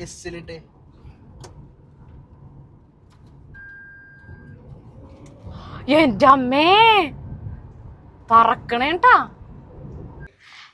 എസ്സിലിട്ടെ എന്റെ അമ്മേ പറക്കണേട്ടാ.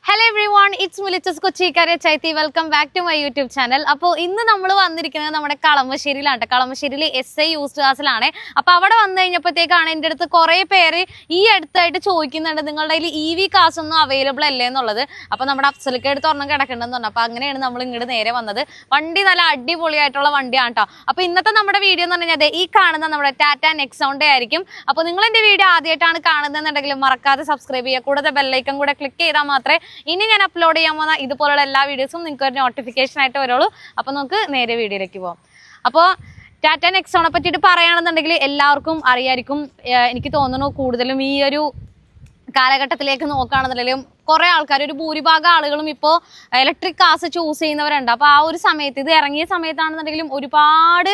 ഹലോ എവ്രി വൺ, ഇറ്റ്സ് മുലിച്ചസ് കൊച്ചിക്കാരെ Chaithi. Welcome back to my YouTube channel. അപ്പോൾ ഇന്ന് നമ്മൾ വന്നിരിക്കുന്നത് നമ്മുടെ കളമശ്ശേരിയിലാണ്. കളമശ്ശേരിയിൽ SI യൂസ്ഡ് ക്ലാസ്സിലാണ്. അപ്പോൾ അവിടെ വന്നു കഴിഞ്ഞപ്പോഴത്തേക്കാണ് എൻ്റെ അടുത്ത് കുറേ പേര് ഈ അടുത്തായിട്ട് ചോദിക്കുന്നുണ്ട്, നിങ്ങളുടെ കയ്യിൽ EV കാസ് ഒന്നും അവൈലബിൾ അല്ലേ എന്നുള്ളത്. അപ്പോൾ നമ്മുടെ അഫ്സലിക്ക് എടുത്ത് ഒരെണ്ണം കിടക്കണമെന്ന് പറഞ്ഞു. അപ്പോൾ അങ്ങനെയാണ് നമ്മൾ ഇങ്ങോട്ട് നേരെ വന്നത്. വണ്ടി നല്ല അടിപൊളിയായിട്ടുള്ള വണ്ടിയാണ് കേട്ടോ. അപ്പോൾ ഇന്നത്തെ നമ്മുടെ വീഡിയോ എന്ന് പറഞ്ഞു കഴിഞ്ഞാൽ ഈ കാണുന്ന നമ്മുടെ ടാറ്റ നെക്സോണിൻ്റെ ആയിരിക്കും. അപ്പോൾ നിങ്ങൾ എൻ്റെ വീഡിയോ ആദ്യമായിട്ടാണ് കാണുന്നതെന്നുണ്ടെങ്കിൽ മറക്കാതെ സബ്സ്ക്രൈബ് ചെയ്യുക. കൂടാതെ ബെല്ലൈക്കൺ കൂടെ ക്ലിക്ക് ചെയ്താൽ മാത്രമേ ഇനി ഞാൻ അപ്ലോഡ് ചെയ്യാൻ പോകുന്ന ഇതുപോലുള്ള എല്ലാ വീഡിയോസും നിങ്ങൾക്ക് ഒരു നോട്ടിഫിക്കേഷൻ ആയിട്ട് വരുള്ളൂ. അപ്പോൾ നമുക്ക് നേരെ വീഡിയോയിലേക്ക് പോകാം. അപ്പോൾ ടാറ്റ നെക്സോണെ പറ്റിയിട്ട് പറയുകയാണെന്നുണ്ടെങ്കിൽ എല്ലാവർക്കും അറിയായിരിക്കും. എനിക്ക് തോന്നുന്നു കൂടുതലും ഈ ഒരു കാലഘട്ടത്തിലേക്ക് നോക്കുകയാണെന്നുണ്ടെങ്കിലും കുറേ ആൾക്കാർ, ഒരു ഭൂരിഭാഗം ആളുകളും ഇപ്പോൾ ഇലക്ട്രിക് കാർസ് ചൂസ് ചെയ്യുന്നവരുണ്ട്. അപ്പോൾ ആ ഒരു സമയത്ത്, ഇത് ഇറങ്ങിയ സമയത്താണെന്നുണ്ടെങ്കിലും ഒരുപാട്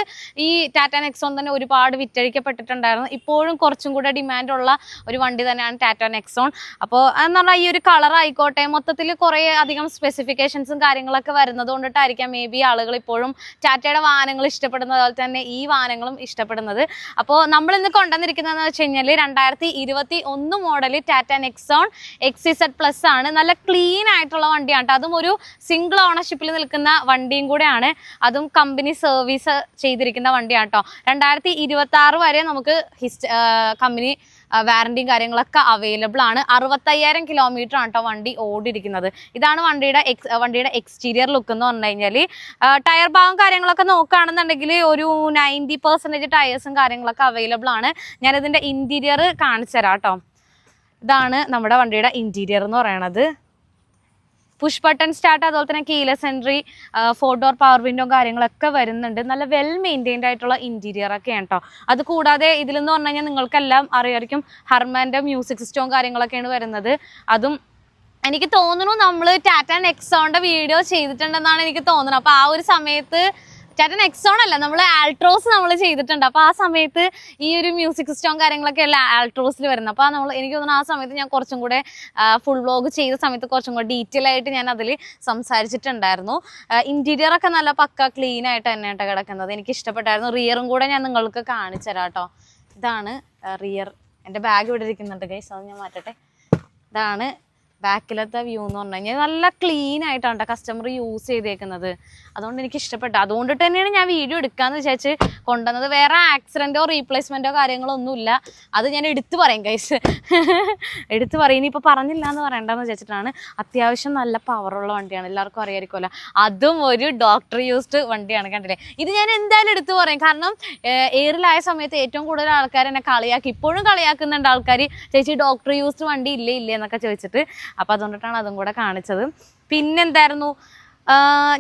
ഈ ടാറ്റ നെക്സോൺ തന്നെ ഒരുപാട് വിറ്റഴിക്കപ്പെട്ടിട്ടുണ്ടായിരുന്നു. ഇപ്പോഴും കുറച്ചും കൂടെ ഡിമാൻഡുള്ള ഒരു വണ്ടി തന്നെയാണ് ടാറ്റ നെക്സോൺ. അപ്പോൾ എന്ന് പറഞ്ഞാൽ ഈ ഒരു കളർ ആയിക്കോട്ടെ, മൊത്തത്തിൽ കുറേ അധികം സ്പെസിഫിക്കേഷൻസും കാര്യങ്ങളൊക്കെ വരുന്നത് കൊണ്ടിട്ടായിരിക്കാം മേ ബി ആളുകൾ ഇപ്പോഴും ടാറ്റയുടെ വാഹനങ്ങൾ ഇഷ്ടപ്പെടുന്നത് പോലെ തന്നെ ഈ വാഹനങ്ങളും ഇഷ്ടപ്പെടുന്നത്. അപ്പോൾ നമ്മളിന്ന് കൊണ്ടുവന്നിരിക്കുന്നതെന്ന് വെച്ച് കഴിഞ്ഞാൽ 2021 മോഡൽ ടാറ്റ നെക്സോൺ XZ+ ആണ്. നല്ല ക്ലീൻ ആയിട്ടുള്ള വണ്ടിയാണ് കേട്ടോ. അതും ഒരു സിംഗിൾ ഓണർഷിപ്പിൽ നിൽക്കുന്ന വണ്ടിയും കൂടെയാണ്. അതും കമ്പനി സർവീസ് ചെയ്തിരിക്കുന്ന വണ്ടിയാണ് കേട്ടോ. 2026 വരെ നമുക്ക് കമ്പനി വാറണ്ടിയും കാര്യങ്ങളൊക്കെ അവൈലബിൾ ആണ്. 65,000 കിലോമീറ്റർ ആണ് കേട്ടോ വണ്ടി ഓടിയിരിക്കുന്നത്. ഇതാണ് വണ്ടിയുടെ എക്സ്റ്റീരിയർ ലുക്ക് എന്ന് പറഞ്ഞു കഴിഞ്ഞാൽ. ടയർ ഭാഗം കാര്യങ്ങളൊക്കെ നോക്കുകയാണെന്നുണ്ടെങ്കിൽ ഒരു 90% ടയേഴ്സും കാര്യങ്ങളൊക്കെ അവൈലബിൾ ആണ്. ഞാനിതിൻ്റെ ഇൻറ്റീരിയർ കാണിച്ചു തരാം കേട്ടോ. ഇതാണ് നമ്മുടെ വണ്ടിയുടെ ഇൻറ്റീരിയർ എന്ന് പറയണത്. പുഷ് ബട്ടൺ സ്റ്റാർട്ട്, അതുപോലെ തന്നെ keyless entry, 4 door power window കാര്യങ്ങളൊക്കെ വരുന്നുണ്ട്. നല്ല വെൽ മെയിൻറ്റെയിൻഡ് ആയിട്ടുള്ള ഇൻറ്റീരിയർ ഒക്കെയാണ് കേട്ടോ. അത് കൂടാതെ ഇതിലെന്ന് പറഞ്ഞു കഴിഞ്ഞാൽ നിങ്ങൾക്കെല്ലാം അറിയായിരിക്കും ഹർമാൻ്റെ മ്യൂസിക് സിസ്റ്റവും കാര്യങ്ങളൊക്കെയാണ് വരുന്നത്. അതും എനിക്ക് തോന്നുന്നു നമ്മൾ ടാറ്റ നെക്സോണിൻ്റെ വീഡിയോ ചെയ്തിട്ടുണ്ടെന്നാണ് എനിക്ക് തോന്നുന്നത്. അപ്പോൾ ആ ഒരു സമയത്ത് ടാറ്റ നെക്സോൺ അല്ല, നമ്മൾ ആൾട്രോസ് നമ്മൾ ചെയ്തിട്ടുണ്ട്. അപ്പോൾ ആ സമയത്ത് ഈ ഒരു മ്യൂസിക് സിസ്റ്റവും കാര്യങ്ങളൊക്കെ അല്ല ആൾട്രോസിൽ വരുന്നത്. അപ്പോൾ എനിക്ക് തോന്നുന്നു ആ സമയത്ത് ഞാൻ കുറച്ചും കൂടെ ഫുൾ വ്ലോഗ് ചെയ്ത സമയത്ത് കുറച്ചും കൂടെ ഡീറ്റെയിൽ ആയിട്ട് ഞാൻ അതിൽ സംസാരിച്ചിട്ടുണ്ടായിരുന്നു. ഇൻറ്റീരിയറൊക്കെ നല്ല പക്ക ക്ലീൻ ആയിട്ട് തന്നെയായിട്ട് കിടക്കുന്നത്. എനിക്ക് ഇഷ്ടപ്പെട്ടായിരുന്നു. റിയറും കൂടെ ഞാൻ നിങ്ങൾക്ക് കാണിച്ചു തരാം കേട്ടോ. ഇതാണ് റിയർ. എൻ്റെ ബാഗ് ഇവിടെ ഇരിക്കുന്നുണ്ട് ഗൈസ്, അത് ഞാൻ മാറ്റട്ടെ. ഇതാണ് ബാക്കിലത്തെ വ്യൂ എന്ന് പറഞ്ഞു കഴിഞ്ഞാൽ നല്ല ക്ലീൻ ആയിട്ടാണ് കേട്ടോ കസ്റ്റമർ യൂസ് ചെയ്തേക്കുന്നത്. അതുകൊണ്ട് എനിക്ക് ഇഷ്ടപ്പെട്ടു. അതുകൊണ്ടിട്ട് തന്നെയാണ് ഞാൻ വീഡിയോ എടുക്കാമെന്ന് വിചാരിച്ച് കൊണ്ടുവന്നത്. വേറെ ആക്സിഡൻറ്റോ റീപ്ലേസ്മെൻറ്റോ കാര്യങ്ങളോ ഒന്നുമില്ല. അത് ഞാൻ എടുത്തു പറയും ഗൈസ്, എടുത്തു പറയും. ഇനിയിപ്പോൾ പറഞ്ഞില്ല എന്ന് പറയണ്ടെന്ന് വിചാരിച്ചിട്ടാണ്. അത്യാവശ്യം നല്ല പവറുള്ള വണ്ടിയാണ്, എല്ലാവർക്കും അറിയാമായിരിക്കുമല്ലോ. അതും ഒരു ഡോക്ടർ യൂസ്ഡ് വണ്ടിയാണ്, കണ്ടില്ലേ. ഇത് ഞാൻ എന്തായാലും എടുത്തു പറയും. കാരണം എയറിലായ സമയത്ത് ഏറ്റവും കൂടുതൽ ആൾക്കാർ എന്നെ കളിയാക്കി, ഇപ്പോഴും കളിയാക്കുന്നുണ്ട് ആൾക്കാർ, ചേച്ചി ഡോക്ടർ യൂസ്ഡ് വണ്ടി ഇല്ലേ എന്നൊക്കെ ചോദിച്ചിട്ട്. അപ്പോൾ അതുകൊണ്ടിട്ടാണ് അതും കൂടെ കാണിച്ചത്. പിന്നെന്തായിരുന്നു,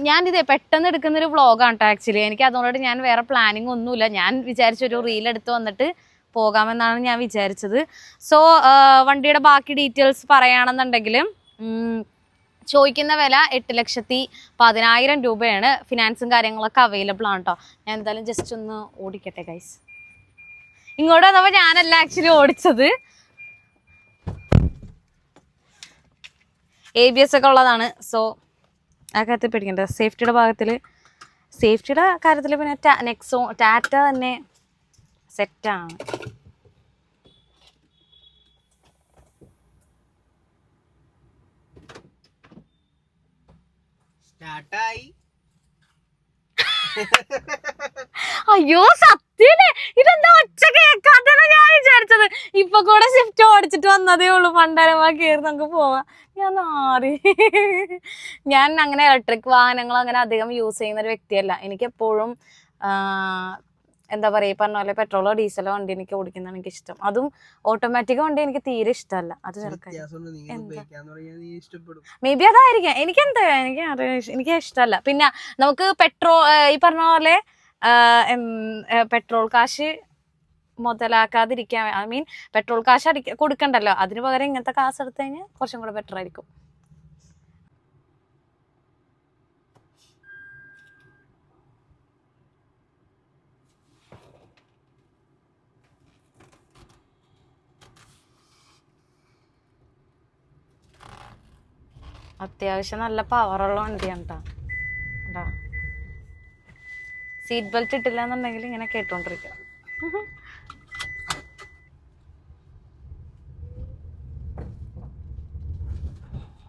ഞാനിത് പെട്ടെന്ന് എടുക്കുന്നൊരു വ്ളോഗാണ് കേട്ടോ ആക്ച്വലി. എനിക്ക് അതുകൊണ്ടിട്ട് ഞാൻ വേറെ പ്ലാനിങ് ഒന്നുമില്ല. ഞാൻ വിചാരിച്ചൊരു റീൽ എടുത്ത് വന്നിട്ട് പോകാമെന്നാണ് ഞാൻ വിചാരിച്ചത്. സോ വണ്ടിയുടെ ബാക്കി ഡീറ്റെയിൽസ് പറയുകയാണെന്നുണ്ടെങ്കിൽ ചോദിക്കുന്ന വില 8,10,000 രൂപയാണ്. ഫിനാൻസും കാര്യങ്ങളൊക്കെ അവൈലബിൾ ആണ് കേട്ടോ. ഞാൻ എന്തായാലും ജസ്റ്റ് ഒന്ന് ഓടിക്കട്ടെ ഗൈസ്. ഇങ്ങോട്ട് വന്നപ്പോൾ ഞാനല്ല ആക്ച്വലി ഓടിച്ചത്. ABS ഒക്കെ ഉള്ളതാണ്. സോ ആ കാര്യത്തിൽ പേടിക്കണ്ട. സേഫ്റ്റിയുടെ കാര്യത്തിൽ പിന്നെ ടാറ്റ തന്നെ സെറ്റാണ്. അയ്യോ സത്യല്ലേ, ഇതെന്താ ഒച്ച കേൾക്കാത്തതാണ് ഞാൻ വിചാരിച്ചത്. ഇപ്പൊ കൂടെ സ്വിഫ്റ്റ് ഓടിച്ചിട്ട് വന്നതേ ഉള്ളൂ. പണ്ടരമാ കയറി നമുക്ക് പോവാം. ഞാൻ അങ്ങനെ ഇലക്ട്രിക് വാഹനങ്ങൾ അങ്ങനെ അധികം യൂസ് ചെയ്യുന്ന ഒരു വ്യക്തിയല്ല. എനിക്ക് എപ്പോഴും എന്താ പറയുക, പറഞ്ഞ പോലെ പെട്രോളോ ഡീസലോ വണ്ടി എനിക്ക് ഓടിക്കുന്നതാണ് എനിക്ക് ഇഷ്ടം. അതും ഓട്ടോമാറ്റിക് വണ്ടി എനിക്ക് തീരെ ഇഷ്ടമല്ല. അത് മേ ബി അതായിരിക്കാം. എനിക്ക് ഇഷ്ടമല്ല. പിന്നെ നമുക്ക് ഈ പറഞ്ഞ പോലെ പെട്രോൾ കാശ് മുതലാക്കാതിരിക്കാൻ, പെട്രോൾ കാശ് കൊടുക്കണ്ടല്ലോ. അതിന് പകരം ഇങ്ങനത്തെ കാശ് എടുത്തു കഴിഞ്ഞാൽ കുറച്ചും കൂടെ ബെറ്റർ ആയിരിക്കും. അത്യാവശ്യം നല്ല പവറുള്ള വണ്ടിയാണ് കേട്ടോ. സീറ്റ് ബെൽറ്റ് ഇട്ടില്ല എന്നുണ്ടെങ്കിൽ ഇങ്ങനെ കേട്ടോണ്ടിരിക്കണം.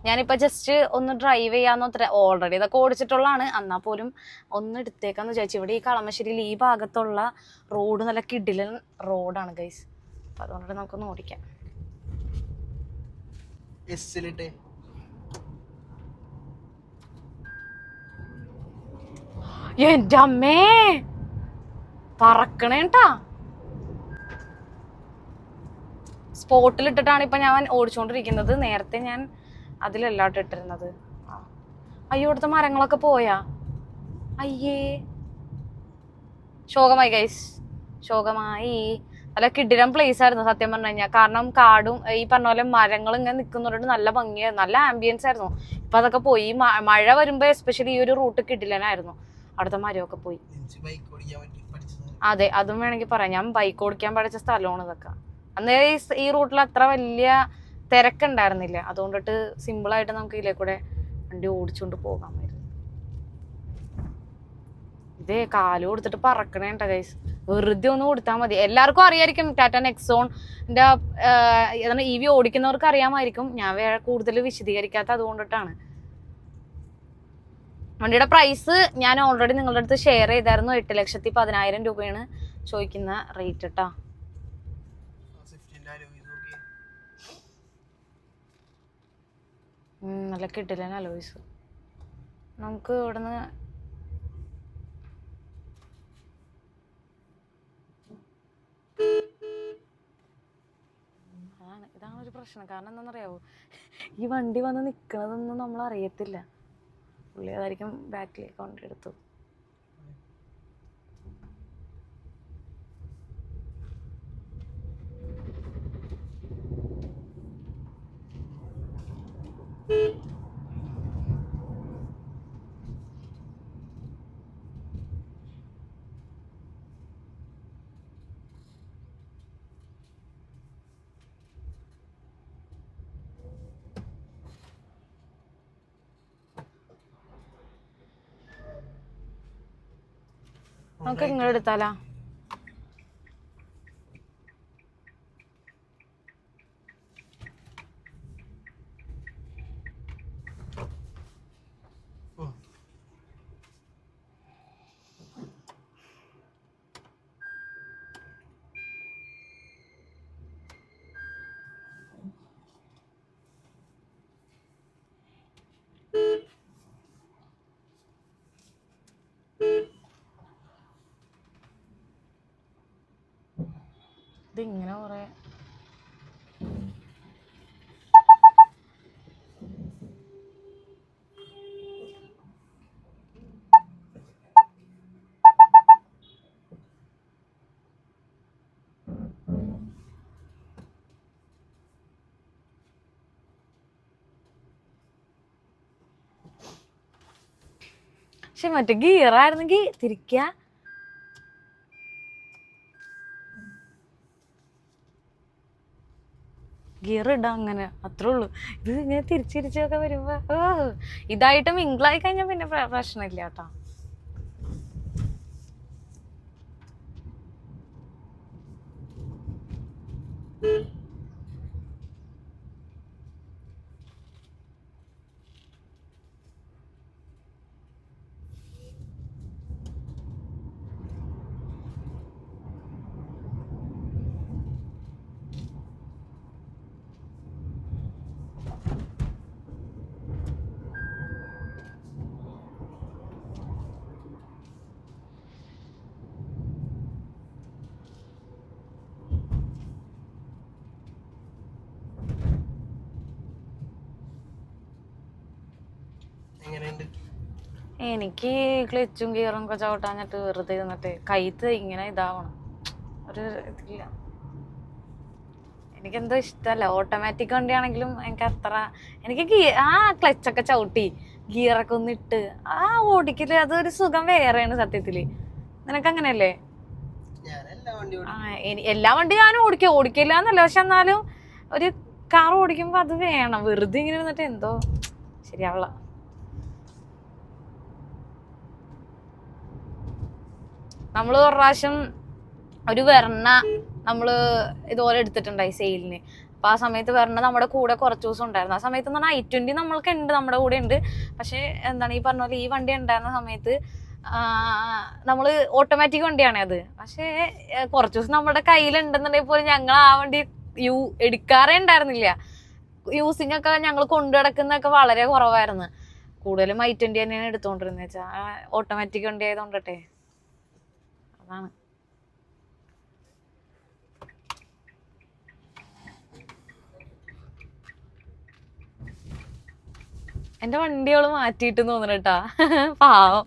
ഞാനിപ്പോൾ ജസ്റ്റ് ഒന്ന് ഡ്രൈവ് ചെയ്യാന്ന് ഓൾറെഡി ഇതൊക്കെ ഓടിച്ചിട്ടുള്ളതാണ്. എന്നാൽ പോലും ഒന്ന് എടുത്തേക്കാന്ന് വിചാരിച്ചു. ഇവിടെ ഈ കളമശ്ശേരിയിൽ ഈ ഭാഗത്തുള്ള റോഡ് നല്ല കിടിലൻ റോഡാണ് ഗൈസ്. അപ്പം അതുകൊണ്ട് നമുക്കൊന്ന് ഓടിക്കാം. എൻ്റെ അമ്മേ പറക്കണേട്ടാ. സ്പോട്ടിലിട്ടിട്ടാണ് ഇപ്പം ഞാൻ ഓടിച്ചുകൊണ്ടിരിക്കുന്നത്. നേരത്തെ ഞാൻ അതിലല്ലാട്ട് ഇട്ടിരുന്നത്. അയ്യോ ഇവിടുത്തെ മരങ്ങളൊക്കെ പോയാ. അയ്യേ ശോകമായി ഗൈസ്, ശോകമായി. നല്ല കിടിലം പ്ലേസ് ആയിരുന്നു സത്യം പറഞ്ഞു കഴിഞ്ഞാൽ. കാരണം കാടും ഈ പറഞ്ഞ പോലെ മരങ്ങൾ ഇങ്ങനെ നിൽക്കുന്നതുകൊണ്ട് നല്ല ഭംഗിയായിരുന്നു, നല്ല ആംബിയൻസ് ആയിരുന്നു. ഇപ്പൊ അതൊക്കെ പോയി. മഴ വരുമ്പോ എസ്പെഷ്യലി ഈ ഒരു റൂട്ട് കിടിലനായിരുന്നു. അവിടുത്തെ മരമൊക്കെ പോയി. അതെ, അതും വേണമെങ്കിൽ പറയാം. ഞാൻ ബൈക്ക് ഓടിക്കാൻ പഠിച്ച സ്ഥലമാണ് ഇതൊക്കെ. അന്നേ ഈ റൂട്ടിൽ അത്ര വലിയ തിരക്കുണ്ടായിരുന്നില്ല. അതുകൊണ്ടിട്ട് സിമ്പിളായിട്ട് നമുക്ക് ഇതിലേ കൂടെ വണ്ടി ഓടിച്ചുകൊണ്ട് പോകാമായിരുന്നു. ഇതേ കാല് കൊടുത്തിട്ട് പറക്കണേണ്ട ഗൈസ്. വെറുതെ ഒന്ന് കൊടുത്താൽ മതി. എല്ലാവർക്കും അറിയായിരിക്കും ടാറ്റ നെക്സോണിന്റെ EV ഓടിക്കുന്നവർക്ക് അറിയാമായിരിക്കും. ഞാൻ വേറെ കൂടുതൽ വിശദീകരിക്കാത്ത അതുകൊണ്ടിട്ടാണ്. വണ്ടിയുടെ പ്രൈസ് ഞാൻ ഓൾറെഡി നിങ്ങളുടെ അടുത്ത് ഷെയർ ചെയ്തായിരുന്നു. 8,10,000 രൂപയാണ് ചോദിക്കുന്ന റേറ്റ് കേട്ടോ. നല്ല കിട്ടില്ല അലോയ്സ്. നമുക്ക് ഇവിടുന്ന് ഇതാണ് ഒരു പ്രശ്നം. കാരണം എന്താണെന്നറിയാവോ, ഈ വണ്ടി വന്ന് നിൽക്കുന്നതൊന്നും നമ്മൾ അറിയത്തില്ല. പുള്ളി അതായിരിക്കും ബാക്കിലേക്ക് കൊണ്ടെടുത്തു. നമുക്ക് ഇങ്ങോട്ട് എടുത്താലാ? ഇതിങ്ങനെ കുറെ പക്ഷെ മറ്റേ ഗിയറായിരുന്നെങ്കിൽ തിരിക്കുക. ഗിയർ ഇടാം, അങ്ങനെ അത്രേ ഉള്ളൂ. ഇത് ഇങ്ങനെ തിരിച്ചിരിച്ചൊക്കെ വരുമ്പോ ഇതായിട്ട് മിങ്കിളായി കഴിഞ്ഞാൽ പിന്നെ പ്രശ്നമില്ല കേട്ടോ. എനിക്ക് ക്ലച്ചും ഗിയറും ഒക്കെ ചവിട്ടാഞ്ഞിട്ട് വെറുതെ ഇരുന്നിട്ട് കൈത്ത് ഇങ്ങനെ ഇതാവണം. ഒരു ഇതില്ല, എനിക്കെന്തോ ഇഷ്ടമല്ല. ഓട്ടോമാറ്റിക് വണ്ടിയാണെങ്കിലും എനിക്ക് അത്ര എനിക്ക് ക്ലച്ചൊക്കെ ചവിട്ടി ഗിയറൊക്കെ ഒന്നിട്ട് ഓടിക്കല് അതൊരു സുഖം വേറെയാണ് സത്യത്തില്. നിനക്ക് അങ്ങനെയല്ലേ? എല്ലാ വണ്ടിയും ഞാനും ഓടിക്കില്ല എന്നല്ല, പക്ഷെ എന്നാലും ഒരു കാർ ഓടിക്കുമ്പോ അത് വേണം. വെറുതെ ഇങ്ങനെ ഇരുന്നിട്ട് എന്തോ ശരിയാവള. നമ്മൾ ഒരു പ്രാവശ്യം ഒരു വെർണ നമ്മള് ഇതുപോലെ എടുത്തിട്ടുണ്ടായി സെയിലിന്. അപ്പൊ ആ സമയത്ത് വെർണ നമ്മുടെ കൂടെ കുറച്ച് ദിവസം ഉണ്ടായിരുന്നു. ആ സമയത്ത് എന്ന് പറഞ്ഞാൽ i20 നമ്മൾക്ക് ഉണ്ട്, നമ്മുടെ കൂടെ ഉണ്ട്. പക്ഷെ എന്താണ് ഈ പറഞ്ഞ പോലെ ഈ വണ്ടി ഉണ്ടായിരുന്ന സമയത്ത് നമ്മള് ഓട്ടോമാറ്റിക് വണ്ടിയാണ് അത്. പക്ഷെ കുറച്ച് ദിവസം നമ്മുടെ കയ്യിലുണ്ടെന്നുണ്ടെങ്കിൽ പോലും ഞങ്ങൾ ആ വണ്ടി എടുക്കാറേ ഉണ്ടായിരുന്നില്ല. യൂസിങ് ഒക്കെ ഞങ്ങൾ കൊണ്ടു നടക്കുന്നതൊക്കെ വളരെ കുറവായിരുന്നു. കൂടുതലും i20 തന്നെയാണ് എടുത്തോണ്ടിരുന്നത് വെച്ചാ ഓട്ടോമാറ്റിക് വണ്ടി ആയതുകൊണ്ടട്ടെ. അതാണ്. എന്റെ വണ്ടികള് മാറ്റിയിട്ട് തോന്നണട്ടാ, പാവം.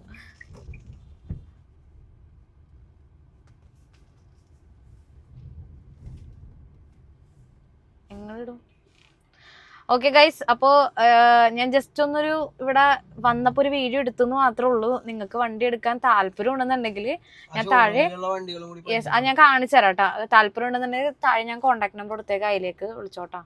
എങ്ങളിടും. ഓക്കെ ഗൈസ്, അപ്പോ ഞാൻ ജസ്റ്റ് ഒന്നൊരു ഇവിടെ വന്നപ്പോ ഒരു വീഡിയോ എടുത്തെന്ന് മാത്രമേ ഉള്ളൂ. നിങ്ങൾക്ക് വണ്ടി എടുക്കാൻ താല്പര്യം ഉണ്ടെന്നുണ്ടെങ്കിൽ ഞാൻ താഴെ യെസ് അത് ഞാൻ കാണിച്ചു തരാം കേട്ടോ. താല്പര്യം ഉണ്ടെന്നുണ്ടെങ്കിൽ താഴെ ഞാൻ കോൺടാക്ട് നമ്പർ കൊടുത്തേക്ക്, അതിലേക്ക് വിളിച്ചോട്ടാ.